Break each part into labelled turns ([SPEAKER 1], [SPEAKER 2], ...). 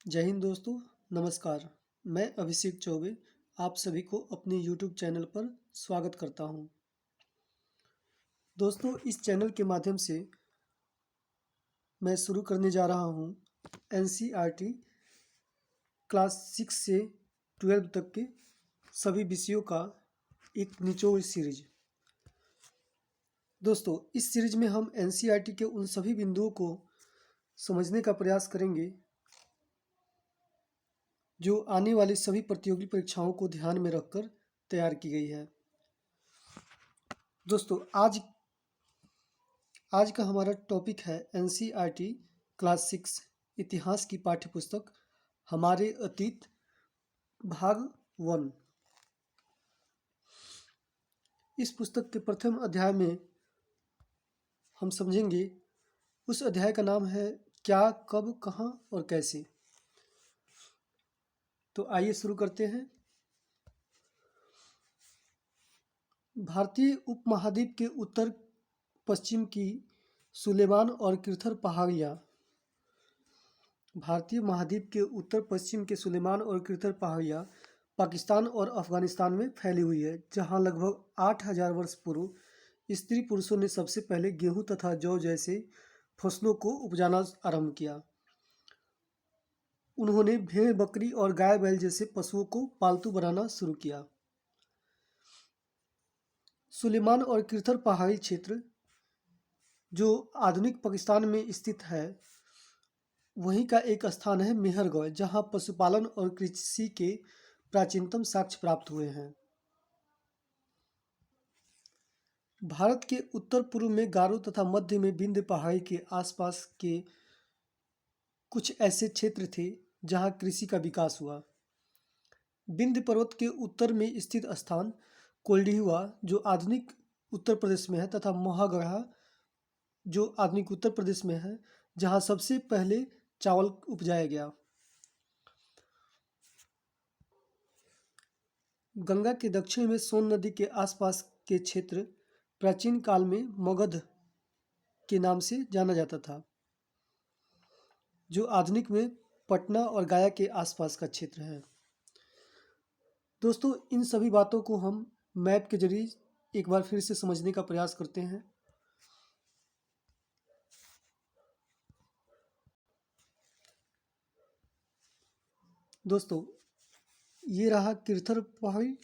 [SPEAKER 1] जय हिंद दोस्तों। नमस्कार। मैं अभिषेक चौबे आप सभी को अपने YouTube चैनल पर स्वागत करता हूं। दोस्तों, इस चैनल के माध्यम से मैं शुरू करने जा रहा हूं NCERT क्लास 6 से 12 तक के सभी विषयों का एक निचोड़ सीरीज। दोस्तों, इस सीरीज में हम NCERT के उन सभी बिंदुओं को समझने का प्रयास करेंगे जो आने वाली सभी प्रतियोगी परीक्षाओं को ध्यान में रखकर तैयार की गई है। दोस्तों, आज का हमारा टॉपिक है NCERT क्लास 6 इतिहास की पाठ्यपुस्तक हमारे अतीत भाग 1। इस पुस्तक के प्रथम अध्याय में हम समझेंगे, उस अध्याय का नाम है क्या, कब, कहाँ और कैसे। तो आइए शुरू करते हैं। भारतीय उपमहाद्वीप के उत्तर पश्चिम की सुलेमान और किर्थर पहाड़ियाँ भारतीय महाद्वीप के उत्तर पश्चिम के सुलेमान और किर्थर पहाड़ियाँ पाकिस्तान और अफगानिस्तान में फैली हुई है, जहाँ लगभग 8000 वर्ष पूर्व स्त्री पुरुषों ने सबसे पहले गेहूं तथा जौ जैसे फसलों को उपजाना आरंभ किया। उन्होंने भेड़, बकरी और गाय बैल जैसे पशुओं को पालतू बनाना शुरू किया। सुलेमान और किर्थर पहाड़ी क्षेत्र जो आधुनिक पाकिस्तान में स्थित है, वहीं का एक स्थान है मेहरगढ़, जहां पशुपालन और कृषि के प्राचीनतम साक्ष्य प्राप्त हुए हैं। भारत के उत्तर पूर्व में गारो तथा मध्य में विंध्य पहाड़ी के आसपास के कुछ ऐसे क्षेत्र थे जहां कृषि का विकास हुआ। विंध्य पर्वत के उत्तर में स्थित स्थान कोल्डिहुआ जो आधुनिक उत्तर प्रदेश में है, तथा मोहागढ़ा जो आधुनिक उत्तर प्रदेश में है, जहां सबसे पहले चावल उपजाया गया। गंगा के दक्षिण में सोन नदी के आसपास के क्षेत्र प्राचीन काल में मगध के नाम से जाना जाता था, जो आधुनिक में पटना और गया के आसपास का क्षेत्र है। दोस्तों, इन सभी बातों को हम मैप के जरिए एक बार फिर से समझने का प्रयास करते हैं। दोस्तों, ये रहा किर्थर पहाड़ी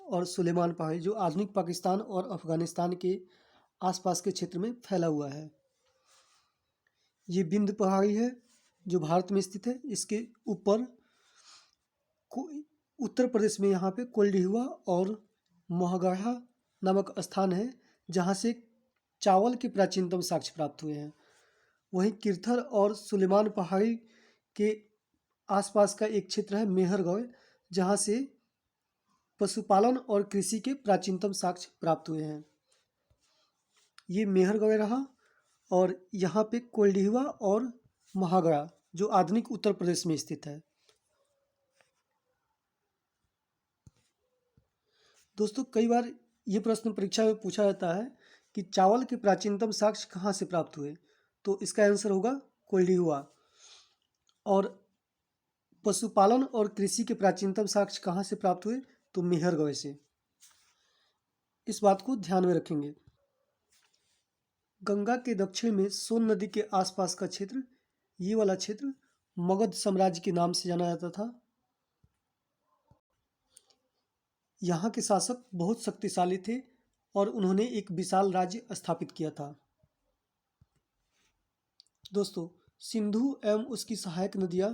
[SPEAKER 1] और सुलेमान पहाड़ी जो आधुनिक पाकिस्तान और अफगानिस्तान के आसपास के क्षेत्र में फैला हुआ है। ये विंध्य पहाड़ी है जो भारत में स्थित है। इसके ऊपर उत्तर प्रदेश में यहाँ पे कोल्डिहुआ और मोहगढ़ा नामक स्थान है, जहाँ से चावल के प्राचीनतम साक्ष्य प्राप्त हुए हैं। वहीं किर्थर और सुलेमान पहाड़ी के आसपास का एक क्षेत्र है मेहरगढ़, जहाँ से पशुपालन और कृषि के प्राचीनतम साक्ष्य प्राप्त हुए हैं। ये मेहरगढ़ रहा, और यहाँ पे कोल्डिहुआ और महागढ़ा जो आधुनिक उत्तर प्रदेश में स्थित है। दोस्तों, कई बार ये प्रश्न परीक्षा में पूछा जाता है कि चावल के प्राचीनतम साक्ष्य कहाँ से प्राप्त हुए, तो इसका आंसर होगा कोल्डिहुआ। और पशुपालन और कृषि के प्राचीनतम साक्ष्य कहाँ से प्राप्त हुए, तो मेहरगढ़ से। इस बात को ध्यान में रखेंगे। गंगा के दक्षिण में सोन नदी के आसपास का क्षेत्र, ये वाला क्षेत्र मगध साम्राज्य के नाम से जाना जाता था। यहाँ के शासक बहुत शक्तिशाली थे और उन्होंने एक विशाल राज्य स्थापित किया था। दोस्तों, सिंधु एवं उसकी सहायक नदियाँ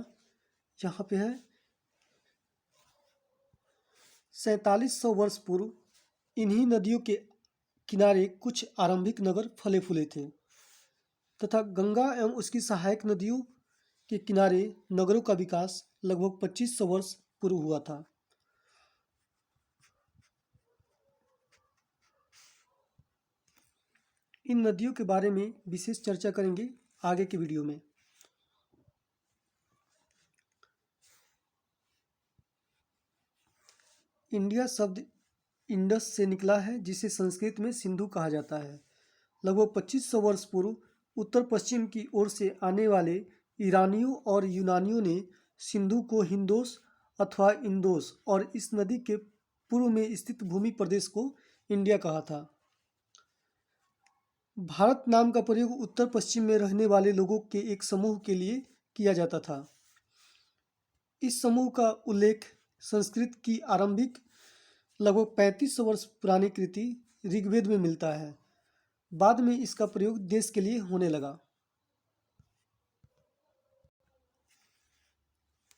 [SPEAKER 1] यहाँ पे है। 4700 वर्ष पूर्व इन्हीं नदियों के किनारे कुछ आरंभिक नगर फले फूले थे, तथा गंगा एवं उसकी सहायक नदियों के किनारे नगरों का विकास लगभग 2500 वर्ष पूर्व हुआ था। इन नदियों के बारे में विशेष चर्चा करेंगे आगे के वीडियो में। इंडिया शब्द इंडस से निकला है, जिसे संस्कृत में सिंधु कहा जाता है। लगभग 2500 वर्ष पूर्व उत्तर पश्चिम की ओर से आने वाले ईरानियों और यूनानियों ने सिंधु को हिंदोस अथवा इंदोस और इस नदी के पूर्व में स्थित भूमि प्रदेश को इंडिया कहा था। भारत नाम का प्रयोग उत्तर पश्चिम में रहने वाले लोगों के एक समूह के लिए किया जाता था। इस समूह का उल्लेख संस्कृत की आरंभिक लगभग 3500 वर्ष पुरानी कृति ऋग्वेद में मिलता है। बाद में इसका प्रयोग देश के लिए होने लगा।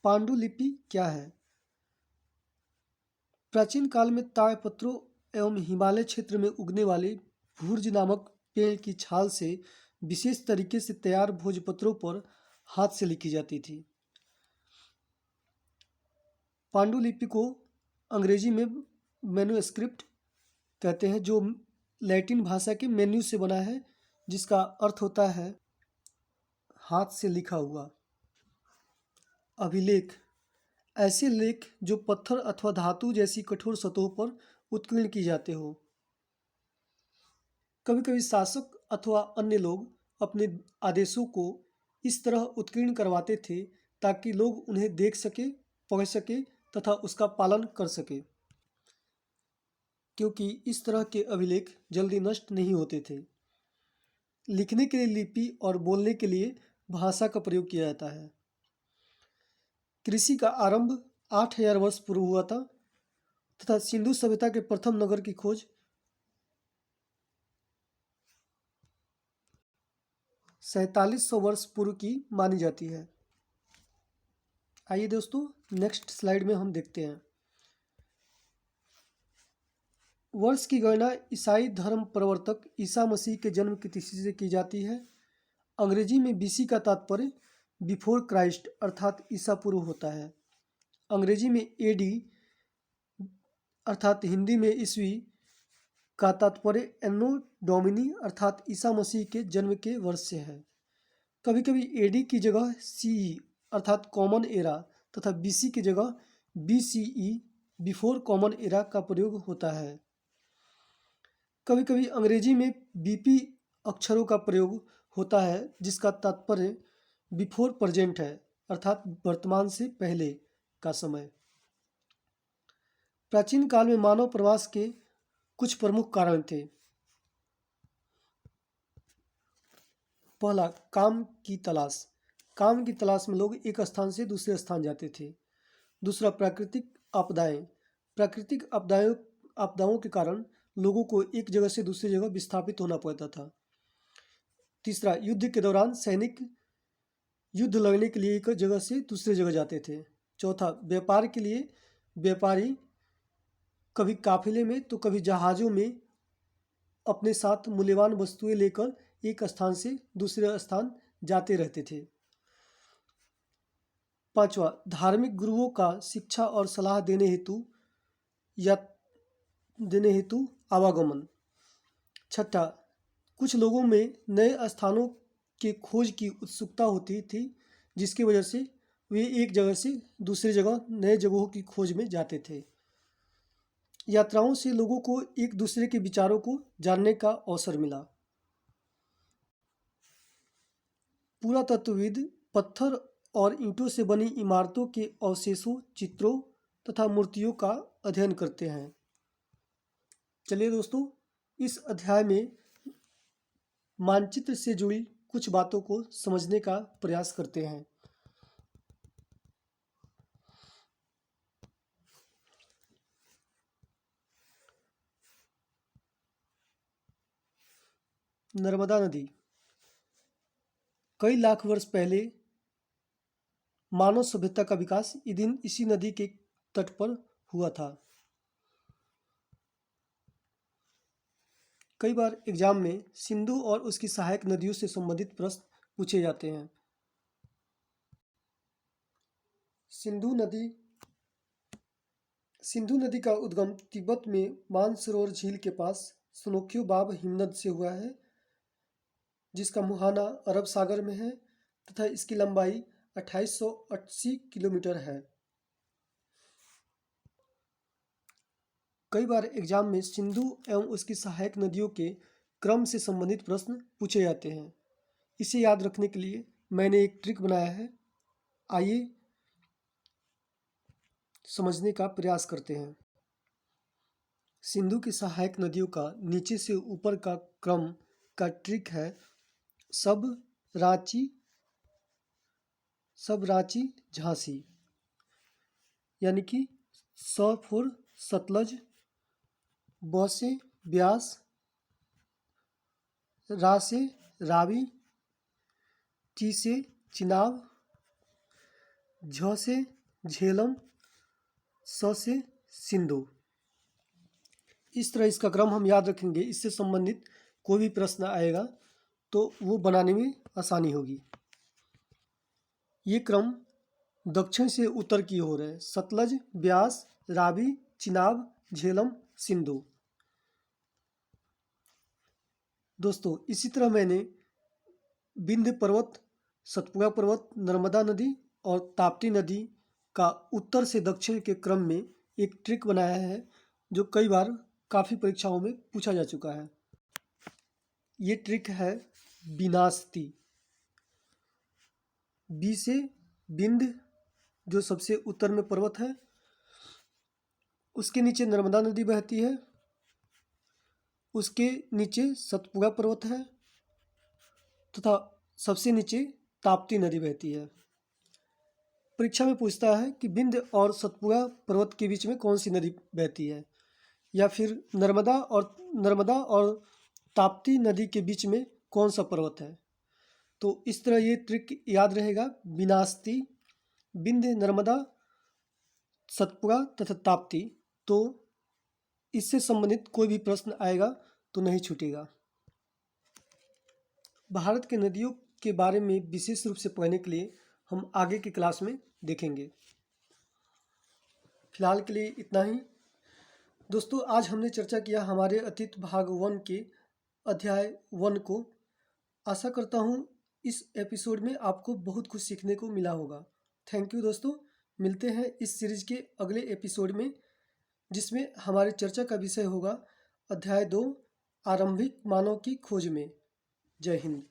[SPEAKER 1] पांडुलिपि क्या है? प्राचीन काल में ताड़पत्रों एवं हिमालय क्षेत्र में उगने वाले भूर्ज नामक पेड़ की छाल से विशेष तरीके से तैयार भोजपत्रों पर हाथ से लिखी जाती थी। पांडुलिपि को अंग्रेजी में मैन्युस्क्रिप्ट कहते हैं, जो लैटिन भाषा के मेन्यू से बना है, जिसका अर्थ होता है हाथ से लिखा हुआ। अभिलेख ऐसे लेख जो पत्थर अथवा धातु जैसी कठोर सतहों पर उत्कीर्ण की जाते हो। कभी कभी शासक अथवा अन्य लोग अपने आदेशों को इस तरह उत्कीर्ण करवाते थे ताकि लोग उन्हें देख सके, पढ़ सके तथा उसका पालन कर सके, क्योंकि इस तरह के अभिलेख जल्दी नष्ट नहीं होते थे। लिखने के लिए लिपि और बोलने के लिए भाषा का प्रयोग किया जाता है। कृषि का आरंभ 8000 वर्ष पूर्व हुआ था तथा सिंधु सभ्यता के प्रथम नगर की खोज 4700 वर्ष पूर्व की मानी जाती है। आइए दोस्तों, नेक्स्ट स्लाइड में हम देखते हैं। वर्ष की गणना ईसाई धर्म प्रवर्तक ईसा मसीह के जन्म की तिथि से की जाती है। अंग्रेजी में बीसी का तात्पर्य बिफोर क्राइस्ट अर्थात ईसा पूर्व होता है। अंग्रेजी में एडी अर्थात हिंदी में ईस्वी का तात्पर्य एनो डोमिनी अर्थात ईसा मसीह के जन्म के वर्ष से है। कभी कभी एडी की जगह सीई अर्थात कॉमन एरा तथा बीसी की जगह बीसीई बिफोर कॉमन एरा का प्रयोग होता है। कभी कभी अंग्रेजी में बीपी अक्षरों का प्रयोग होता है, जिसका तात्पर्य बिफोर प्रेजेंट है अर्थात वर्तमान से पहले का समय। प्राचीन काल में मानव प्रवास के कुछ प्रमुख कारण थे। पहला, काम की तलाश। काम की तलाश में लोग एक स्थान से दूसरे स्थान जाते थे। दूसरा, प्राकृतिक आपदाएं। प्राकृतिक आपदाओं के कारण लोगों को एक जगह से दूसरी जगह विस्थापित होना पड़ता था। तीसरा, युद्ध के दौरान सैनिक युद्ध लड़ने के लिए एक जगह से दूसरी जगह जाते थे। चौथा, व्यापार के लिए व्यापारी कभी काफिले में तो कभी जहाज़ों में अपने साथ मूल्यवान वस्तुएं लेकर एक स्थान से दूसरे स्थान जाते रहते थे। पांचवा, धार्मिक गुरुओं का शिक्षा और सलाह देने हेतु आवागमन। छठा, कुछ लोगों में नए स्थानों के खोज की उत्सुकता होती थी, जिसकी वजह से वे एक जगह से दूसरी जगह नए जगहों की खोज में जाते थे। यात्राओं से लोगों को एक दूसरे के विचारों को जानने का अवसर मिला। पुरातत्वविद पत्थर और ईंटों से बनी इमारतों के अवशेषों, चित्रों तथा मूर्तियों का अध्ययन करते हैं। चलिए दोस्तों, इस अध्याय में मानचित्र से जुड़ी कुछ बातों को समझने का प्रयास करते हैं। नर्मदा नदी। कई लाख वर्ष पहले मानव सभ्यता का विकास इसी नदी के तट पर हुआ था। कई बार एग्जाम में सिंधु और उसकी सहायक नदियों से संबंधित प्रश्न पूछे जाते हैं। सिंधु नदी का उद्गम तिब्बत में मानसरोवर झील के पास स्नोख्यू बाब हिमनद से हुआ है, जिसका मुहाना अरब सागर में है तथा इसकी लंबाई 2880 किलोमीटर है। कई बार एग्जाम में सिंधु एवं उसकी सहायक नदियों के क्रम से संबंधित प्रश्न पूछे जाते हैं। इसे याद रखने के लिए मैंने एक ट्रिक बनाया है। आइए समझने का प्रयास करते हैं। सिंधु की सहायक नदियों का नीचे से ऊपर का क्रम का ट्रिक है सब रांची झांसी, यानी कि स फॉर सतलज, ब से ब्यास, रा से रावी, टी से चिनाब, झ से झेलम, स से सिंधु। इस तरह इसका क्रम हम याद रखेंगे। इससे संबंधित कोई भी प्रश्न आएगा तो वो बनाने में आसानी होगी। ये क्रम दक्षिण से उत्तर की ओर है। सतलज, ब्यास, रावी, चिनाब, झेलम, सिंधु। दोस्तों इसी तरह मैंने विंध्य पर्वत, सतपुड़ा पर्वत, नर्मदा नदी और ताप्ती नदी का उत्तर से दक्षिण के क्रम में एक ट्रिक बनाया है जो कई बार काफ़ी परीक्षाओं में पूछा जा चुका है। ये ट्रिक है विनास्ती। बी से विंध्य जो सबसे उत्तर में पर्वत है, उसके नीचे नर्मदा नदी बहती है, उसके नीचे सतपुड़ा पर्वत है तथा सबसे नीचे ताप्ती नदी बहती है। परीक्षा में पूछता है कि विंध्य और सतपुड़ा पर्वत के बीच में कौन सी नदी बहती है, या फिर नर्मदा और ताप्ती नदी के बीच में कौन सा पर्वत है। तो इस तरह ये ट्रिक याद रहेगा। विनास्ती, विंध्य, नर्मदा, सतपुड़ा तथा ताप्ती। तो इससे संबंधित कोई भी प्रश्न आएगा तो नहीं छूटेगा। भारत के नदियों के बारे में विशेष रूप से पढ़ने के लिए हम आगे की क्लास में देखेंगे। फिलहाल के लिए इतना ही। दोस्तों आज हमने चर्चा किया हमारे अतीत भाग 1 के अध्याय 1 को। आशा करता हूँ इस एपिसोड में आपको बहुत कुछ सीखने को मिला होगा। थैंक यू दोस्तों। मिलते हैं इस सीरीज के अगले एपिसोड में, जिसमें हमारी चर्चा का विषय होगा अध्याय 2 आरंभिक मानव की खोज में। जय हिंद।